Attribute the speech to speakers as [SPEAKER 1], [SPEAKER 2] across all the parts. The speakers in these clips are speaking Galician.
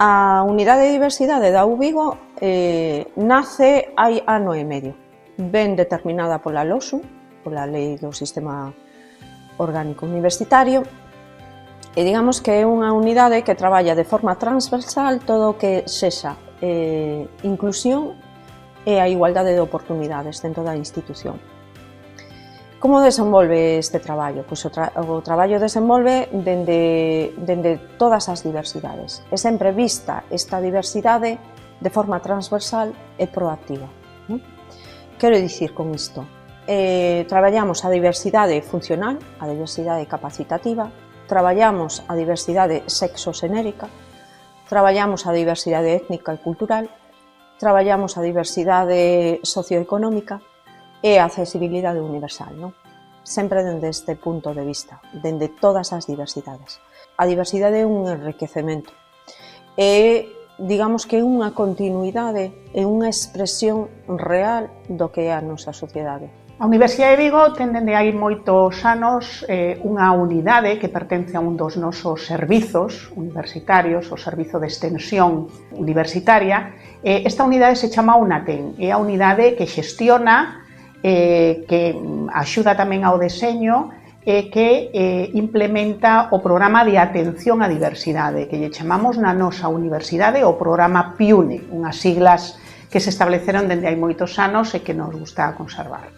[SPEAKER 1] A Unidade de Diversidade da UVigo nace hai ano e medio. Ben determinada pola LOSU, pola Lei do Sistema Orgánico Universitario, e digamos que é unha unidade que traballa de forma transversal todo o que sexa inclusión e a igualdade de oportunidades dentro da institución. Como desenvolve este traballo? Pois o traballo desenvolve dende todas as diversidades. É sempre vista esta diversidade de forma transversal e proactiva. Quero dicir con isto? Traballamos a diversidade funcional, a diversidade capacitativa, traballamos a diversidade sexoxenérica, traballamos a diversidade étnica e cultural, traballamos a diversidade socioeconómica e a accesibilidade universal, non? Sempre dende este punto de vista, dende todas as diversidades. A diversidade é un enriquecemento, e digamos que é unha continuidade, é unha expresión real do que é a nosa sociedade.
[SPEAKER 2] A Universidade de Vigo ten dende hai moitos anos unha unidade que pertence a un dos nosos servizos universitarios, o Servizo de Extensión Universitaria. Esta unidade se chama UNATEN, é a unidade que xestiona, que axuda tamén ao deseño e que implementa o programa de atención á diversidade, que lle chamamos na nosa universidade o programa PIUNE, unhas siglas que se estableceron dende hai moitos anos e que nos gusta conservar.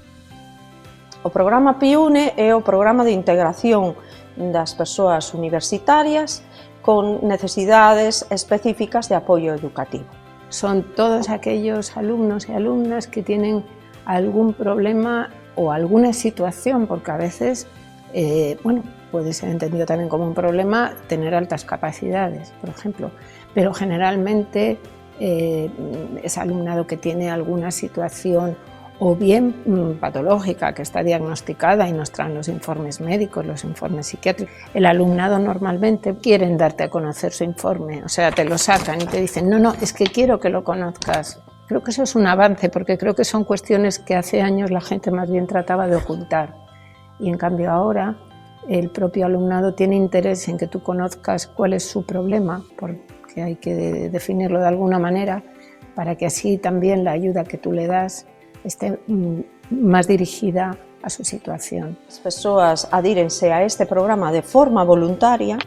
[SPEAKER 1] O programa PIUNE é o programa de integración das persoas universitarias con necesidades específicas de apoio educativo.
[SPEAKER 3] Son todos aquellos alumnos y alumnas que tienen algún problema o alguna situación, porque a veces, puede ser entendido también como un problema tener altas capacidades, por ejemplo, pero generalmente es alumnado que tiene alguna situación o bien patológica que está diagnosticada y nos traen los informes médicos, los informes psiquiátricos. El alumnado normalmente quieren darte a conocer su informe, o sea, te lo sacan y te dicen, no, es que quiero que lo conozcas. Creo que eso es un avance, porque creo que son cuestiones que hace años la gente más bien trataba de ocultar. Y en cambio ahora el propio alumnado tiene interés en que tú conozcas cuál es su problema, porque hay que definirlo de alguna manera, para que así también la ayuda que tú le das esté máis dirigida a súa situación.
[SPEAKER 1] As persoas adírense a este programa de forma voluntaria,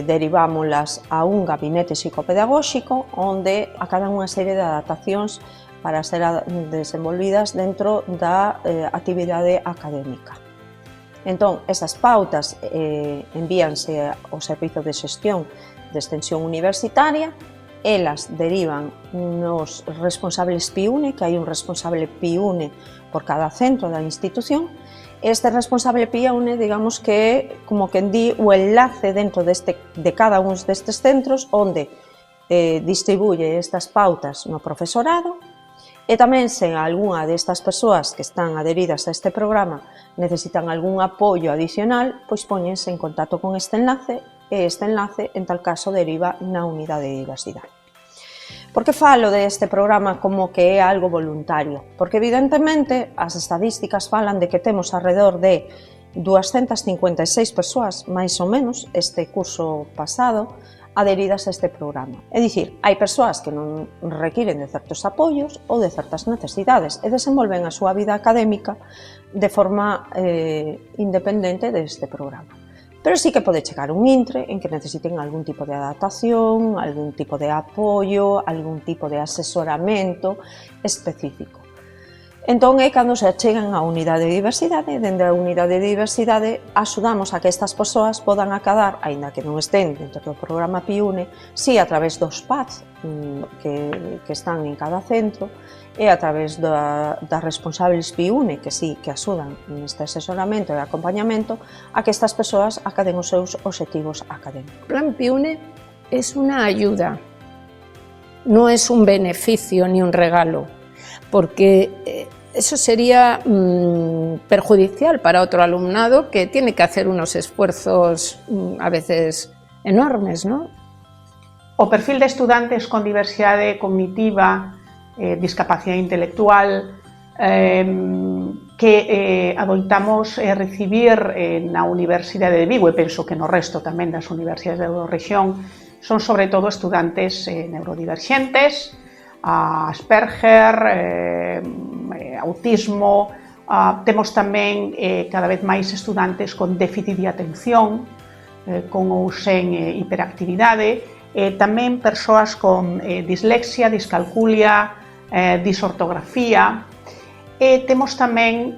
[SPEAKER 1] derivámolas a un gabinete psicopedagóxico onde acadan unha serie de adaptacións para ser desenvolvidas dentro da actividade académica. Entón, esas pautas envíanse ao Servizo de Xestión de Extensión Universitaria. Elas derivan nos responsables PIUNE, que hai un responsable PIUNE por cada centro da institución. Este responsable PIUNE, digamos que é como quen di o enlace dentro de cada un destes centros, onde distribuye estas pautas no profesorado, e tamén se algunha destas persoas que están adheridas a este programa necesitan algún apoio adicional, pois póñense en contacto con este enlace, e este enlace, en tal caso, deriva na unidade de diversidade. Por que falo deste programa como que é algo voluntario? Porque, evidentemente, as estadísticas falan de que temos alrededor de 256 persoas, máis ou menos, este curso pasado, adheridas a este programa. É dicir, hai persoas que non requiren de certos apoios ou de certas necesidades e desenvolven a súa vida académica de forma independente deste programa. Pero sí que pode chegar un intre en que necesiten algún tipo de adaptación, algún tipo de apoio, algún tipo de asesoramento específico. Entón é cando se achegan á unidade de diversidade, e dende a unidade de diversidade axudamos a que estas persoas podan acadar, aínda que non estén dentro do programa PIUNE, si a través dos PADs que están en cada centro, e a través das responsables PIUNE, que sí, que axudan neste asesoramento e acompañamento, a que estas persoas acaden os seus obxectivos académicos.
[SPEAKER 3] El plan PIUNE es una ayuda, no es un beneficio ni un regalo, porque eso sería perjudicial para otro alumnado que tiene que hacer unos esfuerzos a veces enormes, ¿no?
[SPEAKER 2] O perfil de estudantes con diversidade cognitiva, discapacidade intelectual, que adoitamos recibir na Universidade de Vigo, e penso que no resto tamén das universidades da rexión, son sobre todo estudantes neurodivergentes, Asperger, autismo. Temos tamén cada vez máis estudantes con déficit de atención, con ou sen hiperactividade, tamén persoas con dislexia, discalculia, disortografía. Temos tamén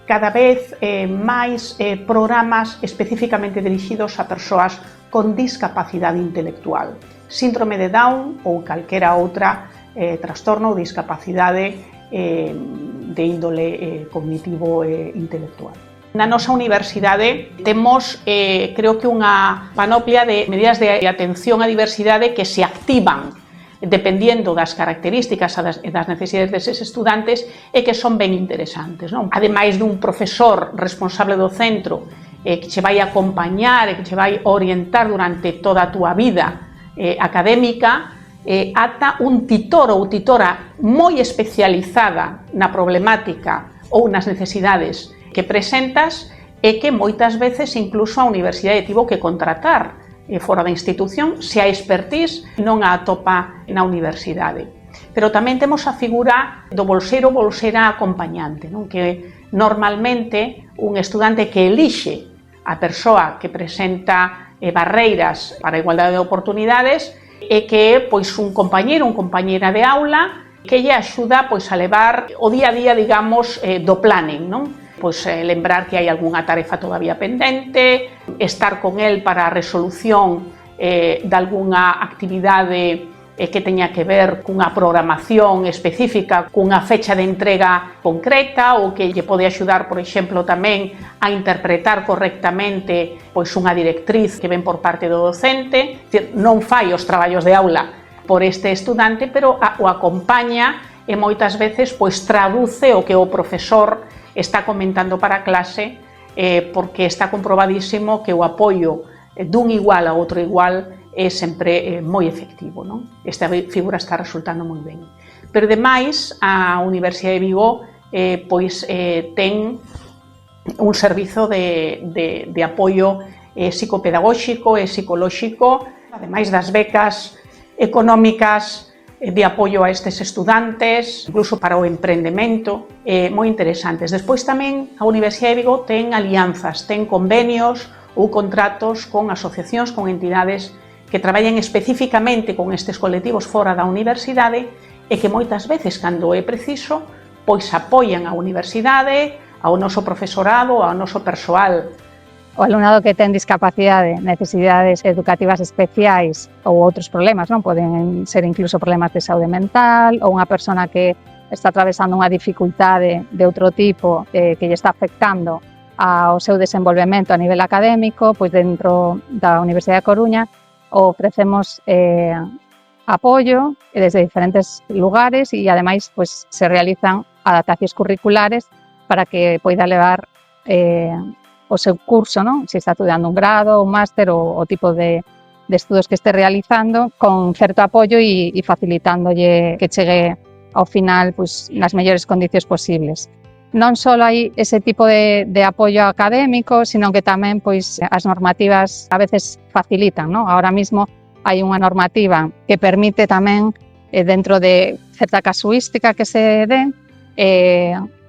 [SPEAKER 2] cada vez máis programas especificamente dirixidos a persoas con discapacidade intelectual, síndrome de Down ou calquera outra trastorno ou discapacidade de índole cognitivo e intelectual. Na nosa universidade temos, creo que unha panoplia de medidas de atención á diversidade que se activan dependendo das características e das necesidades deses estudantes e que son ben interesantes, non? Ademais dun profesor responsable do centro que che vai acompañar e que che vai orientar durante toda a túa vida académica, ata un titor ou titora moi especializada na problemática ou nas necesidades que presentas e que moitas veces incluso a universidade tivo que contratar fora da institución se a expertise non a atopa na universidade. Pero tamén temos a figura do bolseiro ou bolsera acompañante, non? Que normalmente un estudante que elixe a persoa que presenta barreiras para a igualdade de oportunidades e que é pois un compañeiro ou compañeira de aula que lle axuda pois a levar o día a día, digamos, do planning, non? Pois lembrar que hai algunha tarefa todavía pendente, estar con el para a resolución de algunha actividade que teña que ver cunha programación específica, cunha fecha de entrega concreta ou que lle pode axudar, por exemplo, tamén a interpretar correctamente pois unha directriz que ven por parte do docente. Dicir, non fai os traballos de aula por este estudante, pero o acompaña e moitas veces pois traduce o que o profesor está comentando para a clase, porque está comprobadísimo que o apoio dun igual a outro igual é sempre moi efectivo, non? Esta figura está resultando moi ben. Pero, ademais, a Universidade de Vigo ten un servizo de apoio psicopedagóxico e psicolóxico, ademais das becas económicas de apoio a estes estudantes, incluso para o emprendemento, moi interesantes. Despois tamén a Universidade de Vigo ten alianzas, ten convenios ou contratos con asociacións, con entidades que traballen especificamente con estes colectivos fora da universidade e que moitas veces, cando é preciso, pois apoian a universidade, ao noso profesorado, ao noso persoal.
[SPEAKER 4] O alumnado que ten discapacidade, necesidades educativas especiais ou outros problemas, non? Poden ser incluso problemas de saúde mental ou unha persona que está atravesando unha dificultade de outro tipo que lle está afectando ao seu desenvolvemento a nivel académico, pois dentro da Universidade da Coruña ofrecemos apoio desde diferentes lugares e ademais pues, se realizan adaptacións curriculares para que poida levar o seu curso, non? Se está estudando un grado, un máster ou o tipo de estudos que este realizando con certo apoio e facilitándolle que chegue ao final pues, nas mellores condicións posibles. Non só hai ese tipo de apoio académico, sino que tamén pois, as normativas a veces facilitan, non? Ahora mismo hai unha normativa que permite tamén, dentro de certa casuística que se dé,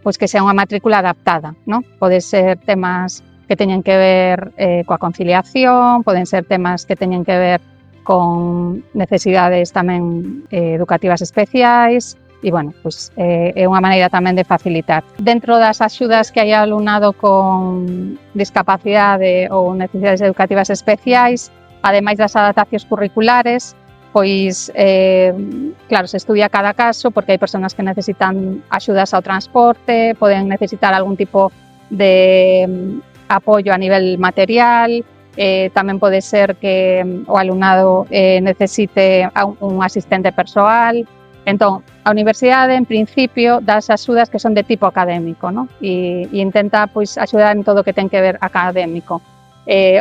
[SPEAKER 4] pois que sea unha matrícula adaptada, non? Pode ser temas que teñen que ver coa conciliación, poden ser temas que teñen que ver con necesidades tamén educativas especiais, e, bueno, pues, é unha maneira tamén de facilitar. Dentro das axudas que hai alumnado con discapacidade ou necesidades educativas especiais, ademais das adaptacións curriculares, pois, claro, se estudia cada caso, porque hai persoas que necesitan axudas ao transporte, poden necesitar algún tipo de apoio a nivel material, tamén pode ser que o alumnado necesite un asistente persoal. Entón, a universidade, en principio, dá as axudas que son de tipo académico, ¿no? E intenta pois, axudar en todo o que ten que ver académico.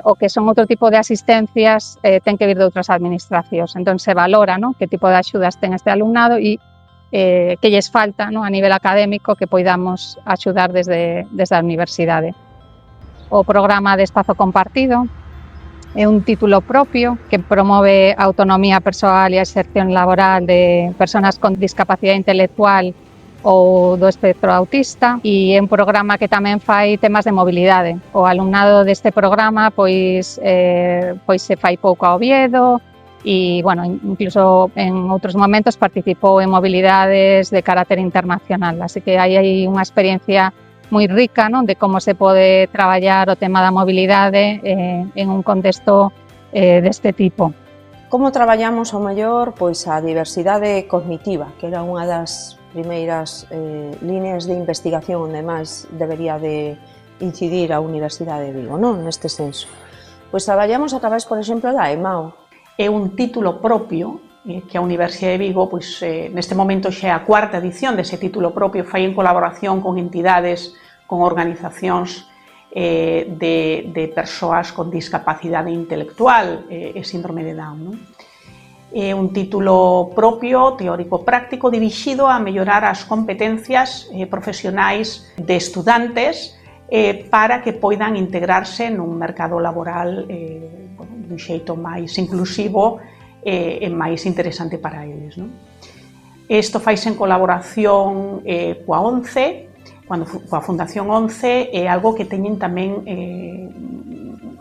[SPEAKER 4] O que son outro tipo de asistencias ten que vir de outras administracións. Entón, se valora, ¿no? Que tipo de axudas ten este alumnado e que lles falta, ¿no? A nivel académico que poidamos axudar desde a universidade. O programa de espazo compartido É un título propio que promove a autonomía persoal e a exerción laboral de persoas con discapacidade intelectual ou do espectro autista, e é un programa que tamén fai temas de mobilidade. O alumnado deste programa pois se fai pouco a Oviedo e, bueno, incluso en outros momentos participou en mobilidades de carácter internacional, así que hai unha experiencia moi rica, non, de como se pode traballar o tema da mobilidade en un contexto deste tipo.
[SPEAKER 1] Como traballamos ao mellor pois a diversidade cognitiva, que era unha das primeiras líneas de investigación onde máis debería de incidir a Universidade de Vigo, non? Neste senso. Pois traballamos a través, por exemplo, da EMAO.
[SPEAKER 2] É un título propio que a Universidade de Vigo, pois, neste momento xa é a cuarta edición dese título propio, fai en colaboración con entidades, con organizacións de persoas con discapacidade intelectual e síndrome de Down, non? É un título propio, teórico-práctico, dirixido a mellorar as competencias profesionais de estudantes para que poidan integrarse nun mercado laboral dun xeito máis inclusivo e máis interesante para eles, non? Isto faise en colaboración coa ONCE, coa Fundación ONCE, é algo que teñen tamén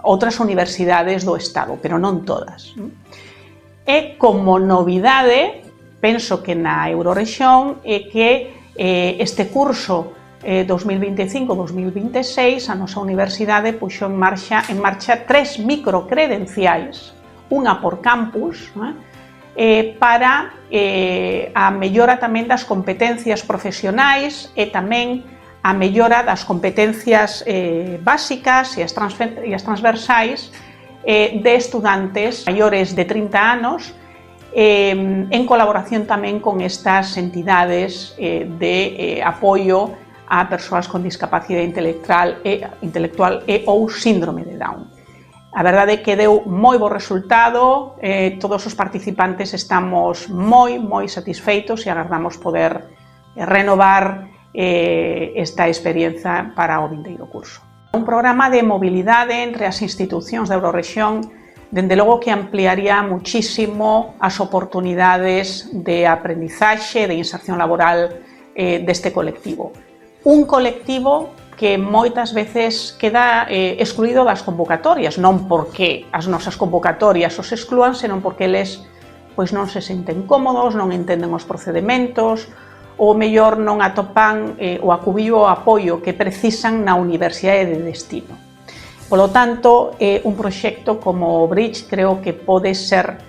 [SPEAKER 2] outras universidades do Estado, pero non todas. E como novidade, penso que na Eurorexión é que este curso 2025-2026 a nosa universidade puxo en marcha 3 microcredenciais, unha por campus, para a mellora tamén das competencias profesionais e tamén a mellora das competencias básicas e as transversais de estudantes maiores de 30 anos en colaboración tamén con estas entidades de apoio a persoas con discapacidade intelectual e ou síndrome de Down. A verdade é que deu moi bo resultado, todos os participantes estamos moi satisfeitos e agardamos poder renovar esta experiencia para o vindeiro curso. Un programa de mobilidade entre as institucións da Eurorexión, dende logo que ampliaría muchísimo as oportunidades de aprendizaxe, de inserción laboral deste colectivo. Un colectivo que moitas veces queda excluído das convocatorias, non porque as nosas convocatorias os exclúan, senón porque eles pois non se senten cómodos, non entenden os procedementos, ou mellor non atopan o acubillo o apoio que precisan na universidade de destino. Polo tanto, un proxecto como o Bridge creo que pode ser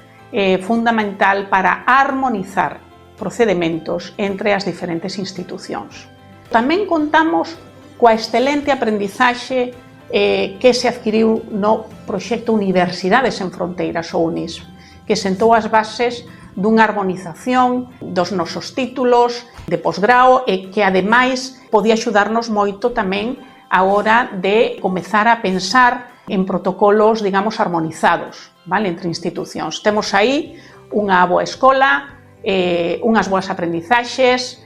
[SPEAKER 2] fundamental para armonizar procedementos entre as diferentes institucións. Tamén contamos coa excelente aprendizaxe que se adquiriu no proxecto Universidades en Fronteiras, ou UNIS, que sentou as bases dunha harmonización dos nosos títulos de posgrao e que, ademais, podía axudarnos moito tamén a hora de comezar a pensar en protocolos, digamos, armonizados, vale, entre institucións. Temos aí unha boa escola, unhas boas aprendizaxes,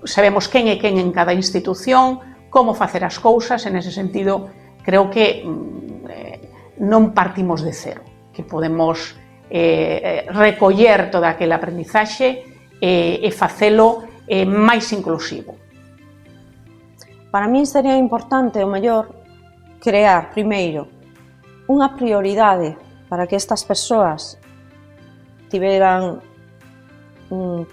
[SPEAKER 2] sabemos quen é quen en cada institución, como facer as cousas, en ese sentido, creo que non partimos de cero, que podemos recoller toda aquela aprendizaxe e facelo máis inclusivo.
[SPEAKER 1] Para min sería importante, o mellor, crear, primeiro, unha prioridade para que estas persoas tiveran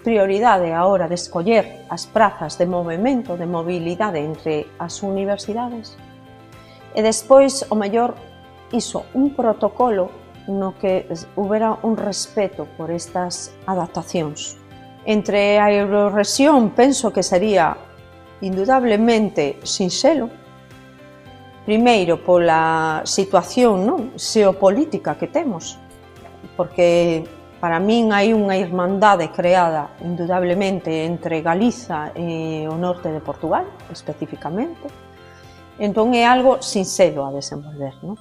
[SPEAKER 1] prioridade a hora de escoller as prazas de movimento, de mobilidade entre as universidades, e despois, o mellor, iso, un protocolo no que houbera un respeto por estas adaptacións. Entre a Eurorexión penso que sería indudablemente sinxelo, primeiro pola situación xeopolítica que temos, porque para min hai unha irmandade creada indudablemente entre Galiza e o norte de Portugal, especificamente, entón é algo sinxelo a desenvolver, non?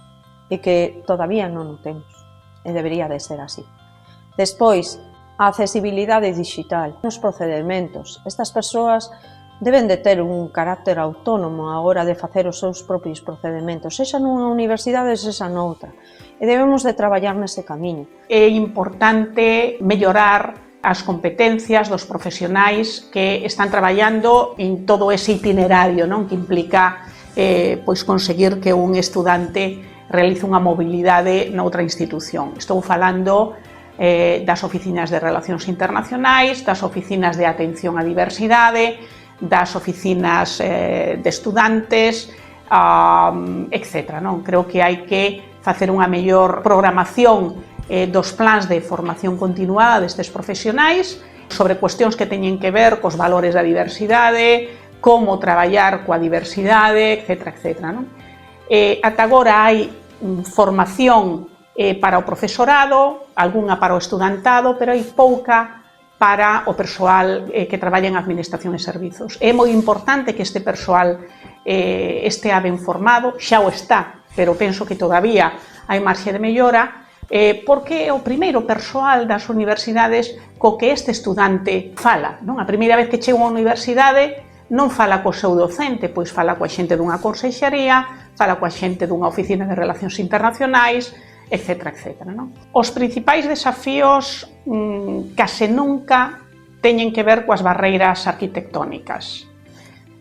[SPEAKER 1] E que todavía non o temos, e debería de ser así. Despois, a accesibilidade digital, nos procedementos. Estas persoas deben de ter un carácter autónomo a hora de facer os seus propios procedementos, sexa nunha universidade, sexa noutra, e debemos de traballar nese camiño.
[SPEAKER 2] É importante mellorar as competencias dos profesionais que están traballando en todo ese itinerario, non? Que implica pois conseguir que un estudante realice unha mobilidade noutra institución. Estou falando das oficinas de relacións internacionais, das oficinas de atención á diversidade, das oficinas de estudantes, etc. Non? Creo que hai que facer unha mellor programación dos plans de formación continuada destes profesionais sobre cuestións que teñen que ver cos valores da diversidade, como traballar coa diversidade, etc. etc. Non? Ata agora hai formación para o profesorado, algunha para o estudantado, pero hai pouca para o persoal que traballa en administración e servizos. É moi importante que este persoal estea ben formado, xa o está, pero penso que todavía hai marxe de mellora, porque é o primeiro persoal das universidades co que este estudante fala. Non? A primeira vez que chega a unha universidade non fala co seu docente, pois fala coa xente dunha consellaría, fala coa xente dunha oficina de relacións internacionais, etc. etc. Non? Os principais desafíos case nunca teñen que ver coas barreiras arquitectónicas,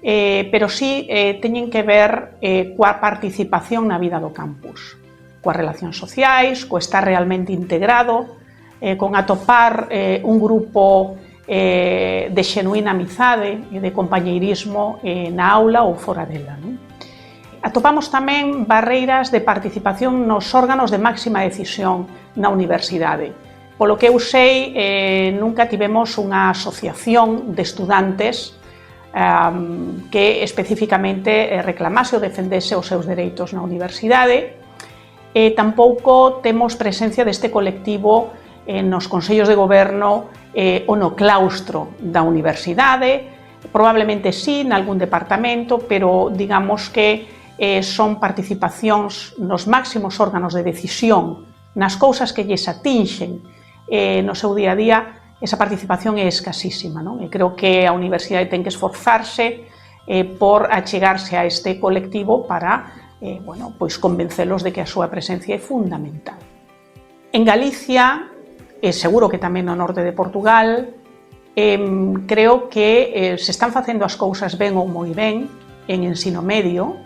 [SPEAKER 2] pero sí teñen que ver coa participación na vida do campus, coas relacións sociais, co estar realmente integrado, con atopar un grupo de xenuína amizade e de compañeirismo na aula ou fora dela. Non? Atopamos tamén barreiras de participación nos órganos de máxima decisión na universidade. Polo que eu sei, nunca tivemos unha asociación de estudantes que especificamente reclamase ou defendese os seus dereitos na universidade. Tampouco temos presencia deste colectivo nos consellos de goberno ou no claustro da universidade, probablemente sí, nalgún departamento, pero digamos que son participacións nos máximos órganos de decisión, nas cousas que lles atinxen no seu día a día, esa participación é escasísima, non? E creo que a universidade ten que esforzarse por achegarse a este colectivo para pois convencelos de que a súa presencia é fundamental. En Galicia, e seguro que tamén no norte de Portugal, creo que se están facendo as cousas ben ou moi ben en ensino medio.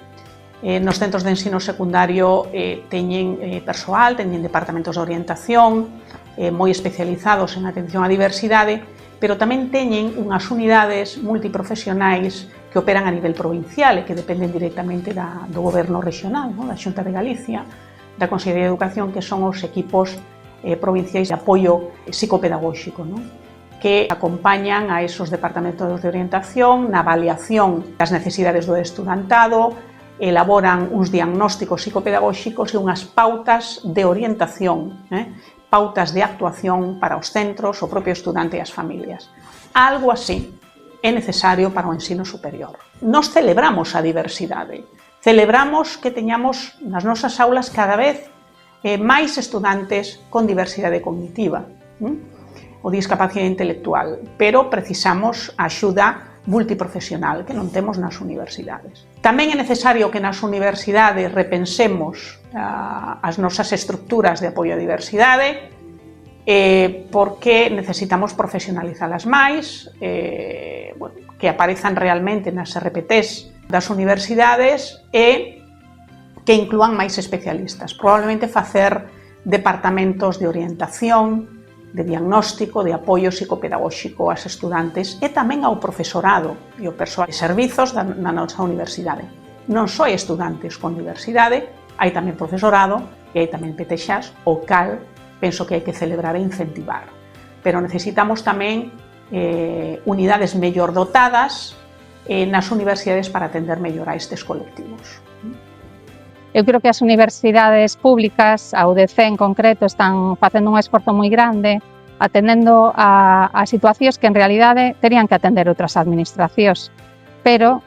[SPEAKER 2] Nos centros de ensino secundario teñen persoal, teñen departamentos de orientación moi especializados en atención á diversidade, pero tamén teñen unhas unidades multiprofesionais que operan a nivel provincial e que dependen directamente do goberno regional, da Xunta de Galicia, da Consellería de Educación, que son os equipos provinciais de apoio psicopedagóxico, que acompañan a esos departamentos de orientación na avaliación das necesidades do estudantado, elaboran uns diagnósticos psicopedagóxicos e unhas pautas de orientación, pautas de actuación para os centros, o propio estudante e as familias. Algo así é necesario para o ensino superior. Nos celebramos a diversidade, celebramos que teñamos nas nosas aulas cada vez máis estudantes con diversidade cognitiva ou discapacidade intelectual, pero precisamos a axuda multiprofesional que non temos nas universidades. Tamén é necesario que nas universidades repensemos as nosas estructuras de apoio á diversidade, porque necesitamos profesionalizalas máis, que aparezan realmente nas RPTs das universidades e que inclúan máis especialistas. Probablemente facer departamentos de orientación, de diagnóstico, de apoio psicopedagóxico ás estudantes e tamén ao profesorado e ao persoal de servizos da nosa universidade. Non só hai estudantes con diversidade, hai tamén profesorado e hai tamén PTXs, o cal penso que hai que celebrar e incentivar. Pero necesitamos tamén unidades mellor dotadas nas universidades para atender mellor a estes colectivos.
[SPEAKER 4] Eu creo que as universidades públicas, a UDC en concreto, están facendo un esforzo moi grande atendendo a situacións que en realidade terían que atender outras administracións. Pero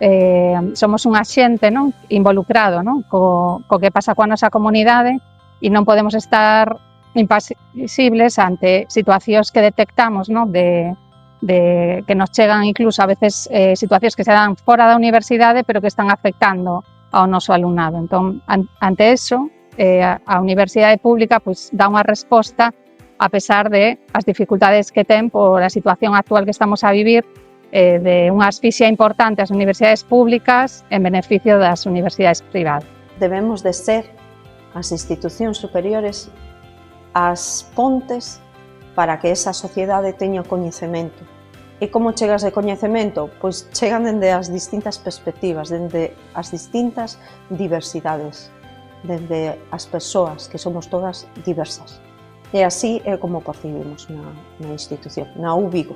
[SPEAKER 4] somos un axente, non, involucrado, non, co que pasa coa nosa comunidade e non podemos estar impasibles ante situacións que detectamos, non, de que nos chegan incluso a veces situacións que se dan fora da universidade pero que están afectando ao noso alumnado. Entón, ante eso, a universidade pública pois, dá unha resposta a pesar de as dificultades que ten por a situación actual que estamos a vivir, de unha asfixia importante ás universidades públicas en beneficio das universidades privadas.
[SPEAKER 1] Debemos de ser as institucións superiores as pontes para que esa sociedade teña coñecemento. E como chegas de coñecemento? Pois chegan dende as distintas perspectivas, dende as distintas diversidades, dende as persoas, que somos todas diversas. E así é como percibimos na institución, na UVigo.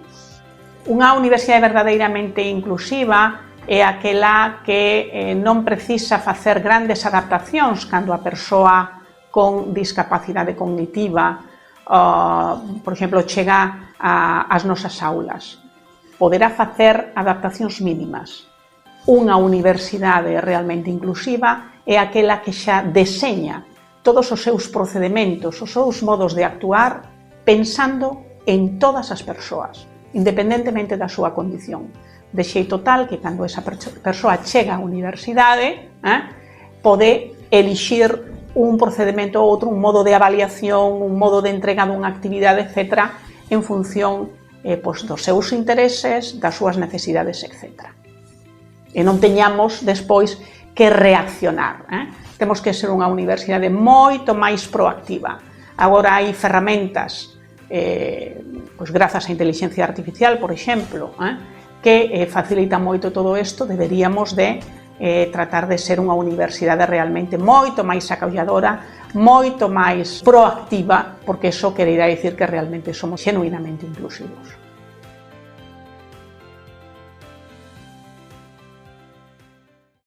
[SPEAKER 2] Unha universidade verdadeiramente inclusiva é aquela que non precisa facer grandes adaptacións cando a persoa con discapacidade cognitiva, por exemplo, chega ás nosas aulas. Poderá facer adaptacións mínimas. Unha universidade realmente inclusiva é aquela que xa deseña todos os seus procedementos, os seus modos de actuar, pensando en todas as persoas, independentemente da súa condición. De xeito tal que cando esa persoa chega á universidade, pode elixir un procedimento ou outro, un modo de avaliación, un modo de entrega dunha actividade, etc., en función dos seus intereses, das súas necesidades, etc. E non teñamos despois que reaccionar. Temos que ser unha universidade moito máis proactiva. Agora hai ferramentas, grazas á inteligencia artificial, por exemplo, que facilitan moito todo isto. Deberíamos de tratar de ser unha universidade realmente moito máis acolledora, moito máis proactiva, porque iso quererá dicir que realmente somos genuinamente inclusivos.